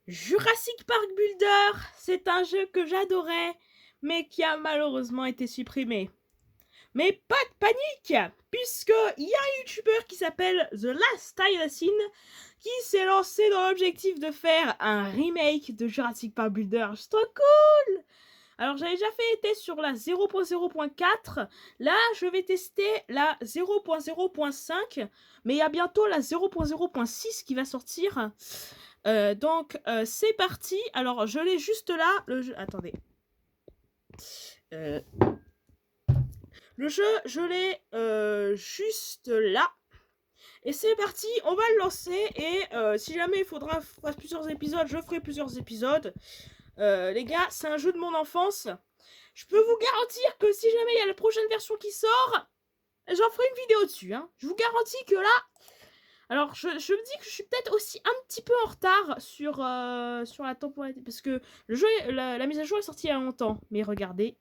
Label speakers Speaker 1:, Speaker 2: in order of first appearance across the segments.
Speaker 1: Jurassic Park Builder, c'est un jeu que j'adorais, mais qui a malheureusement été supprimé. Mais pas de panique, puisque il y a un youtubeur qui s'appelle The Last Assassin qui s'est lancé dans l'objectif de faire un remake de Jurassic Park Builder. C'est trop cool! Alors j'avais déjà fait test sur la 0.0.4, là je vais tester la 0.0.5, mais il y a bientôt la 0.0.6 qui va sortir. Donc c'est parti. Alors je l'ai juste là, le jeu. Attendez. Le jeu, je l'ai juste là. Et c'est parti, on va le lancer. Et si jamais il faudra faire plusieurs épisodes, je ferai plusieurs épisodes. Les gars, c'est un jeu de mon enfance. Je peux vous garantir que si jamais il y a la prochaine version qui sort, j'en ferai une vidéo dessus. Hein. Je vous garantis que là... Alors, je me dis que je suis peut-être aussi un petit peu en retard sur la temporalité. Parce que le jeu, la mise à jour est sortie il y a longtemps. Mais regardez.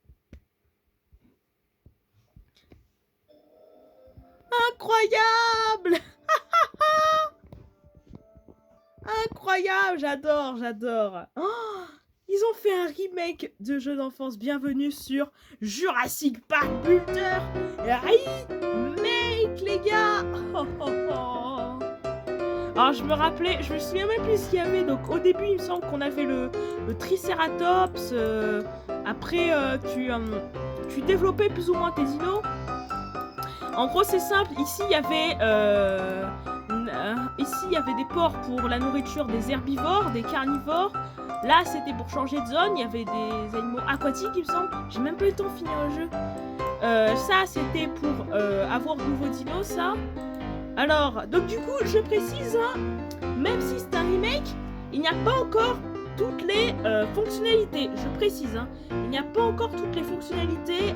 Speaker 1: Incroyable! Incroyable! J'adore. Oh, ils ont fait un remake de jeu d'enfance. Bienvenue sur Jurassic Park Builder. Remake, les gars! Oh, oh, oh. Alors je me souviens même plus ce qu'il y avait. Donc au début il me semble qu'on avait le Triceratops. Après tu développais plus ou moins tes dinos. En gros c'est simple. Ici il y avait des porcs pour la nourriture des herbivores, des carnivores. Là c'était pour changer de zone. Il y avait des animaux aquatiques il me semble. J'ai même pas eu le temps de finir le jeu. Ça c'était pour avoir de nouveaux dinos ça. Alors, donc du coup, je précise, hein, même si c'est un remake, il n'y a pas encore toutes les fonctionnalités. Je précise, hein, il n'y a pas encore toutes les fonctionnalités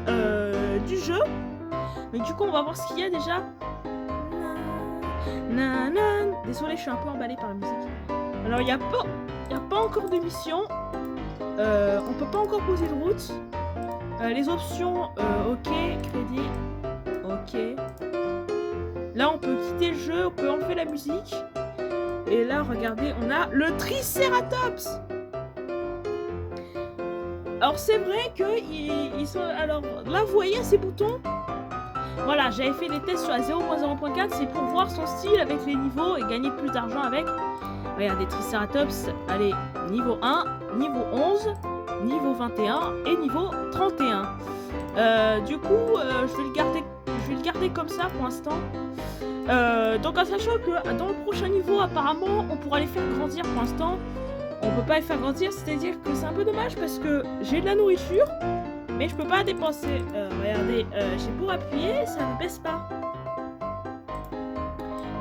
Speaker 1: du jeu. Mais du coup, on va voir ce qu'il y a déjà. Désolée, je suis un peu emballée par la musique. Alors, il n'y a pas encore de mission. On peut pas encore poser de route. Les options, ok, crédit, ok. Là, on peut quitter le jeu, on peut enlever la musique. Et là, regardez, on a le Triceratops. Alors, c'est vrai que ils sont... Alors, là, vous voyez ces boutons. Voilà, j'avais fait des tests sur la 0.0.4. C'est pour voir son style avec les niveaux et gagner plus d'argent avec. Regardez, Triceratops. Allez, niveau 1, niveau 11, niveau 21 et niveau 31. Du coup, je vais le garder comme ça pour l'instant. Donc en sachant que dans le prochain niveau apparemment on pourra les faire grandir. Pour l'instant on peut pas les faire grandir, c'est à dire que c'est un peu dommage parce que j'ai de la nourriture mais je peux pas dépenser. Regardez, j'ai beau appuyer, ça ne baisse pas.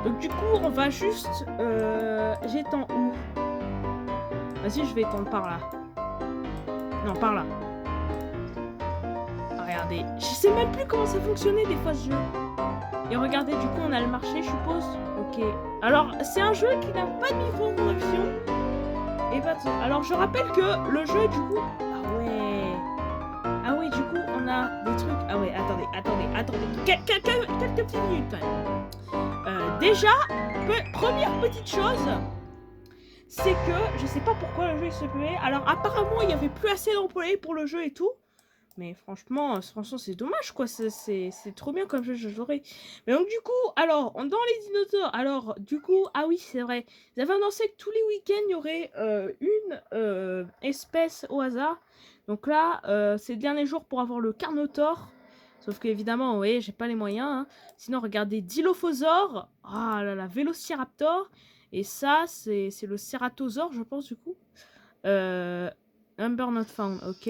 Speaker 1: Donc du coup on va juste j'étends où? Vas-y, je vais étendre par là. Non, par là. Regardez, je sais même plus comment ça fonctionnait des fois ce jeu. Et regardez, du coup, on a le marché, je suppose. Ok. Alors, c'est un jeu qui n'a pas de micro-production. Et pas de... Alors, je rappelle que le jeu, du coup... Ah ouais. Ah oui, du coup, on a des trucs... Ah ouais, attendez. Quelques petites minutes, quand même. Déjà, première petite chose, c'est que... Je sais pas pourquoi le jeu est supprimé. Alors, apparemment, il n'y avait plus assez d'employés pour le jeu et tout. Mais franchement, c'est dommage, quoi. C'est trop bien comme jeu, je jouerai. Mais donc, du coup, alors, dans les dinosaures, alors, du coup, ah oui, c'est vrai. Ils avaient annoncé que tous les week-ends, il y aurait une espèce au hasard. Donc là, c'est le dernier jour pour avoir le Carnotaure. Sauf qu'évidemment, vous voyez, j'ai pas les moyens. Hein. Sinon, regardez, Dilophosaure. Ah là là, Vélociraptor. Et ça, c'est le Ceratosaure, je pense, du coup. Number not found, ok.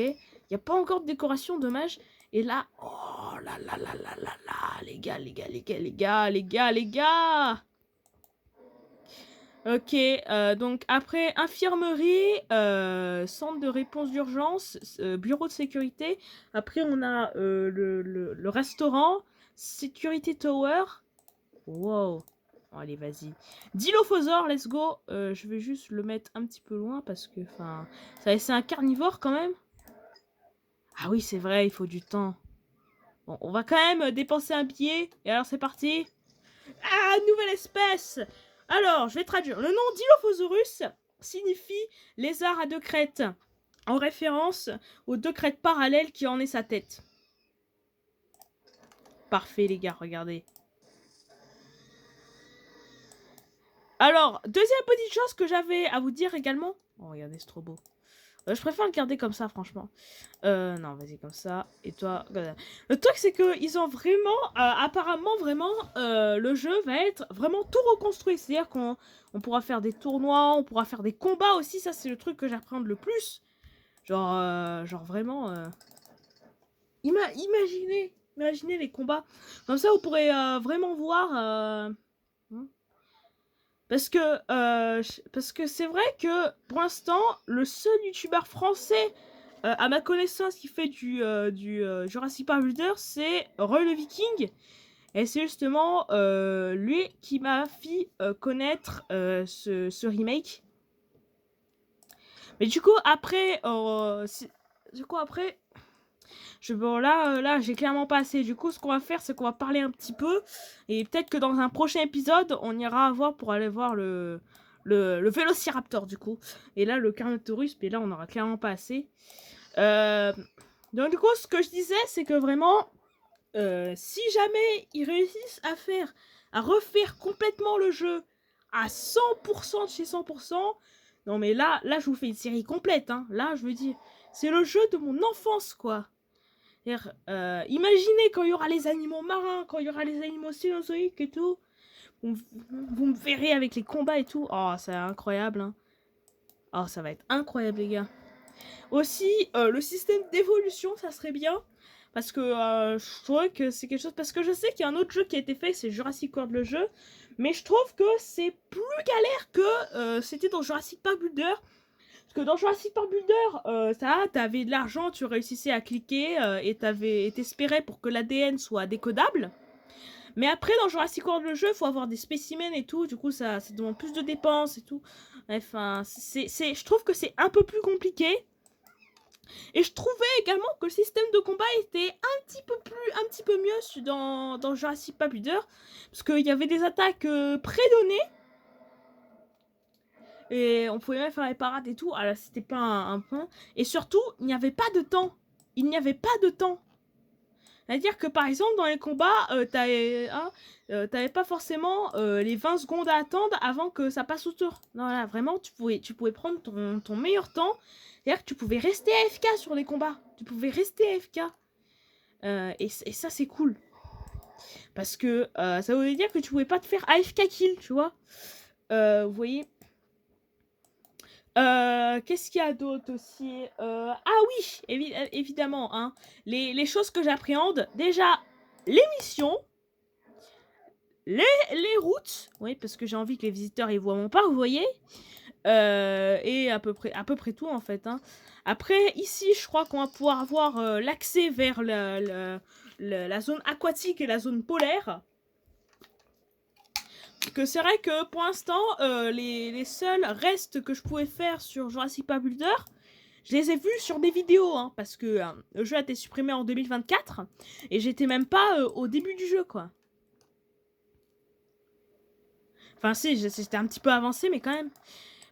Speaker 1: Il n'y a pas encore de décoration, dommage. Et là, oh là là là là là là, les gars. Ok, donc après infirmerie, centre de réponse d'urgence, bureau de sécurité. Après, on a le restaurant, Security Tower. Wow. Bon, allez, vas-y. Dilophosaure, let's go. Je vais juste le mettre un petit peu loin parce que, enfin, c'est un carnivore quand même. Ah oui, c'est vrai, il faut du temps. Bon, on va quand même dépenser un billet. Et alors, c'est parti. Ah, nouvelle espèce. Alors, je vais traduire. Le nom Dilophosaurus signifie lézard à deux crêtes, en référence aux deux crêtes parallèles qui en est sa tête. Parfait les gars, regardez. Alors, deuxième petite chose que j'avais à vous dire également. Oh regardez, c'est trop beau. Je préfère le garder comme ça, franchement. Non, vas-y, comme ça. Et toi, le truc, c'est que ils ont vraiment, apparemment, vraiment, le jeu va être vraiment tout reconstruit. C'est-à-dire qu'on pourra faire des tournois, on pourra faire des combats aussi. Ça, c'est le truc que j'appréhende le plus. Genre vraiment... imaginez les combats. Comme ça, vous pourrez vraiment voir... Parce que c'est vrai que, pour l'instant, le seul youtubeur français, à ma connaissance, qui fait du Jurassic Park Builder, c'est Roy le Viking. Et c'est justement lui qui m'a fait connaître ce remake. Mais du coup, après... Bon, là j'ai clairement pas assez. Du coup, ce qu'on va faire, c'est qu'on va parler un petit peu. Et peut-être que dans un prochain épisode, on ira voir pour aller voir le Vélociraptor, du coup. Et là, le Carnotaurus, mais là, on aura clairement pas assez. Donc, du coup, ce que je disais, c'est que vraiment, si jamais ils réussissent à refaire complètement le jeu à 100% de chez 100%, non mais là, je vous fais une série complète, hein. Là, je veux dire, c'est le jeu de mon enfance, quoi. Imaginez quand il y aura les animaux marins, quand il y aura les animaux cénozoïques et tout. Vous me verrez avec les combats et tout. Oh, c'est incroyable. Hein. Oh, ça va être incroyable, les gars. Aussi, le système d'évolution, ça serait bien. Parce que je trouve que c'est quelque chose... Parce que je sais qu'il y a un autre jeu qui a été fait, c'est Jurassic World le jeu. Mais je trouve que c'est plus galère que c'était dans Jurassic Park Builder. Parce que dans Jurassic Park Builder, t'avais de l'argent, tu réussissais à cliquer et t'espérais pour que l'ADN soit décodable. Mais après, dans Jurassic World le jeu, il faut avoir des spécimens et tout, du coup ça demande plus de dépenses et tout. Enfin, je trouve que c'est un peu plus compliqué. Et je trouvais également que le système de combat était un petit peu mieux dans Jurassic Park Builder. Parce qu'il y avait des attaques prédonnées. Et on pouvait même faire les parades et tout. Alors, c'était pas un point. Et surtout, il n'y avait pas de temps. Il n'y avait pas de temps. C'est-à-dire que, par exemple, dans les combats, t'avais pas forcément les 20 secondes à attendre avant que ça passe au tour. Non, là, vraiment, tu pouvais prendre ton meilleur temps. C'est-à-dire que tu pouvais rester AFK sur les combats. Tu pouvais rester AFK. Et ça, c'est cool. Parce que ça voulait dire que tu pouvais pas te faire AFK kill, tu vois. Vous voyez. Qu'est-ce qu'il y a d'autre aussi ah oui, évidemment, hein, les choses que j'appréhende. Déjà, les missions, les routes, oui, parce que j'ai envie que les visiteurs y voient mon parc, vous voyez. Et à peu près tout, en fait. Hein. Après, ici, je crois qu'on va pouvoir avoir l'accès vers la zone aquatique et la zone polaire. Que c'est vrai que pour l'instant, les seuls restes que je pouvais faire sur Jurassic Park Builder, je les ai vus sur des vidéos, hein, parce que le jeu a été supprimé en 2024, et j'étais même pas au début du jeu, quoi. Enfin si, c'était un petit peu avancé, mais quand même.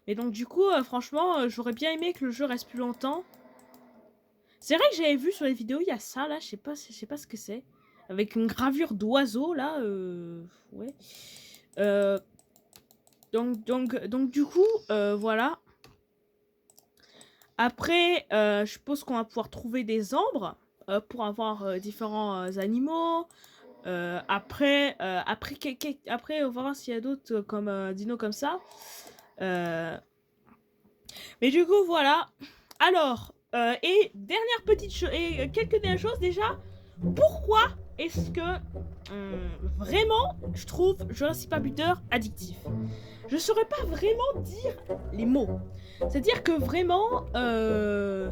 Speaker 1: Mais donc du coup, franchement, j'aurais bien aimé que le jeu reste plus longtemps. C'est vrai que j'avais vu sur les vidéos, il y a ça, là, je sais pas ce que c'est. Avec une gravure d'oiseau, là, ouais. Donc du coup, voilà. Après, je suppose qu'on va pouvoir trouver des ambres pour avoir différents animaux. Après, on va voir s'il y a d'autres comme dinos comme ça. Mais du coup, voilà. Alors, et dernière petite chose, et quelques dernières choses déjà. Pourquoi est-ce que vraiment je trouve Jurassic Park Builder addictif? Je saurais pas vraiment dire les mots. C'est-à-dire que vraiment, je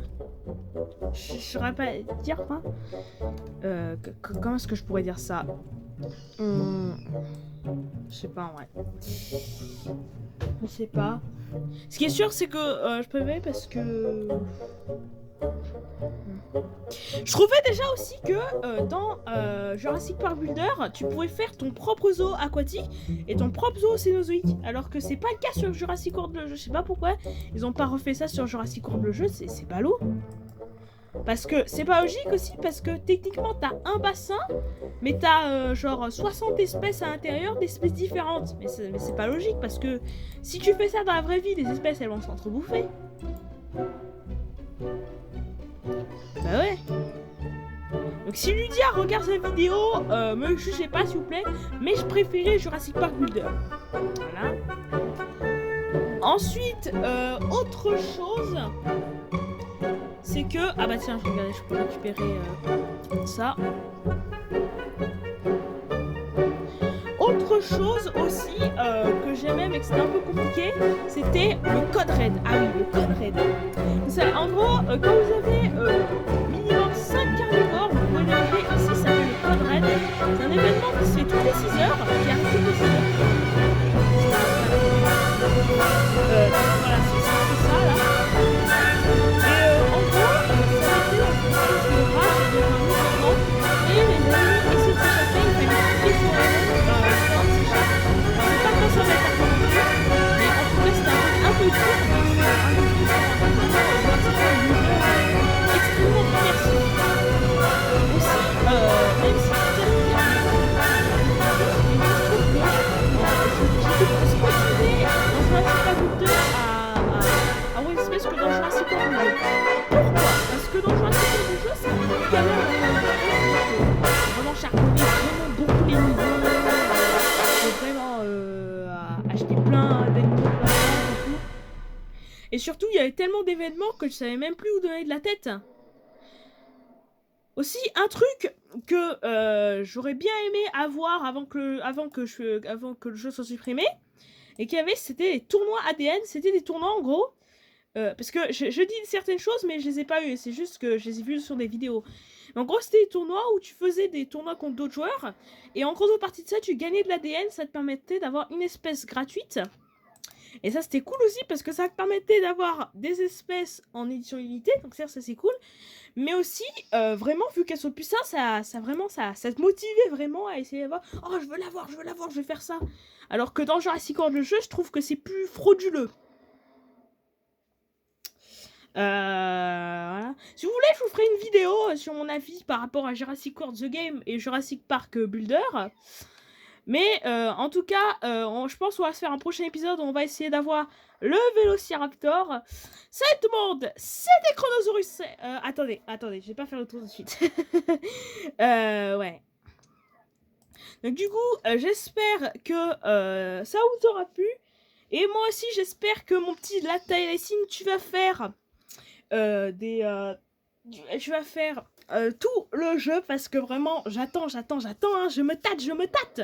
Speaker 1: saurais pas dire quoi. Comment est-ce que je pourrais dire ça? Je sais pas, ouais. Je sais pas. Ce qui est sûr, c'est que je peux pas parce que Je trouvais déjà aussi que dans Jurassic Park Builder, tu pouvais faire ton propre zoo aquatique et ton propre zoo cénozoïque. Alors que c'est pas le cas sur Jurassic World le jeu. Je sais pas pourquoi ils ont pas refait ça sur Jurassic World le jeu. C'est pas lourd. Parce que c'est pas logique aussi, parce que techniquement t'as un bassin, mais t'as genre 60 espèces à l'intérieur d'espèces différentes. Mais c'est pas logique, parce que si tu fais ça dans la vraie vie, les espèces elles vont s'entrebouffer. Bah ouais. Donc si Lydia regarde cette vidéo, me jugez pas s'il vous plaît, mais je préférais Jurassic Park Builder. Voilà. Ensuite, autre chose, c'est que... Ah bah tiens, regardez, je peux récupérer ça. Autre chose aussi que j'aimais mais que c'était un peu compliqué, c'était le code red. Ah oui, le code red. En gros, quand vous avez minimum 5 carnivores, vous pouvez lever ici, ça s'appelle le code red. C'est un événement qui se fait toutes les 6 heures, qui arrive toutes les 6 heures. Voilà, c'est ça là. Et en gros, ça mettait dans une espèce de rage avec un mouvement, et les ennemis essaient de s'échapper, il fallait cliquer sur eux. Ça va être mais en tout cas c'était un peu dur, extrêmement immersif. Aussi, même si j'étais plus motivée dans Jurassic Park 2 à One Space que dans Jurassic Park 2. Pourquoi? Parce que dans Jurassic Park 2 c'est plus galère vraiment charbonner vraiment beaucoup les niveaux, vraiment acheter plein d'animaux, et tout. Et surtout, il y avait tellement d'événements que je savais même plus où donner de la tête. Aussi, un truc que j'aurais bien aimé avoir avant que le jeu soit supprimé, et qu'il y avait, c'était les tournois ADN. C'était des tournois en gros, parce que je dis certaines choses, mais je les ai pas eu. C'est juste que je les ai vus sur des vidéos. En gros, c'était des tournois où tu faisais des tournois contre d'autres joueurs. Et en contrepartie de ça, tu gagnais de l'ADN. Ça te permettait d'avoir une espèce gratuite. Et ça, c'était cool aussi parce que ça te permettait d'avoir des espèces en édition limitée. Donc ça c'est cool. Mais aussi, vraiment, vu qu'elles sont puissantes, ça te motivait vraiment à essayer d'avoir... Oh, je veux l'avoir, je vais faire ça. Alors que dans Jurassic World, le jeu, je trouve que c'est plus frauduleux. Voilà. Si vous voulez, je vous ferai une vidéo sur mon avis par rapport à Jurassic World The Game et Jurassic Park Builder. Mais en tout cas, je pense qu'on va se faire un prochain épisode où on va essayer d'avoir le Vélociraptor. Salut tout le monde, c'était Chronosaurus. Attendez, je vais pas faire le tour tout de suite. Ouais. Donc du coup, j'espère que ça vous aura plu. Et moi aussi, j'espère que mon petit Latailecine, tu vas faire tout le jeu parce que vraiment j'attends, hein, je me tâte.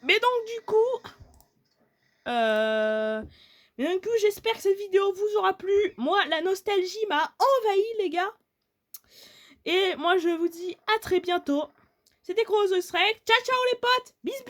Speaker 1: Mais donc du coup, j'espère que cette vidéo vous aura plu. Moi, la nostalgie m'a envahi, les gars. Et moi, je vous dis à très bientôt. C'était Chronosaurus Rex. Ciao, ciao les potes. Bis.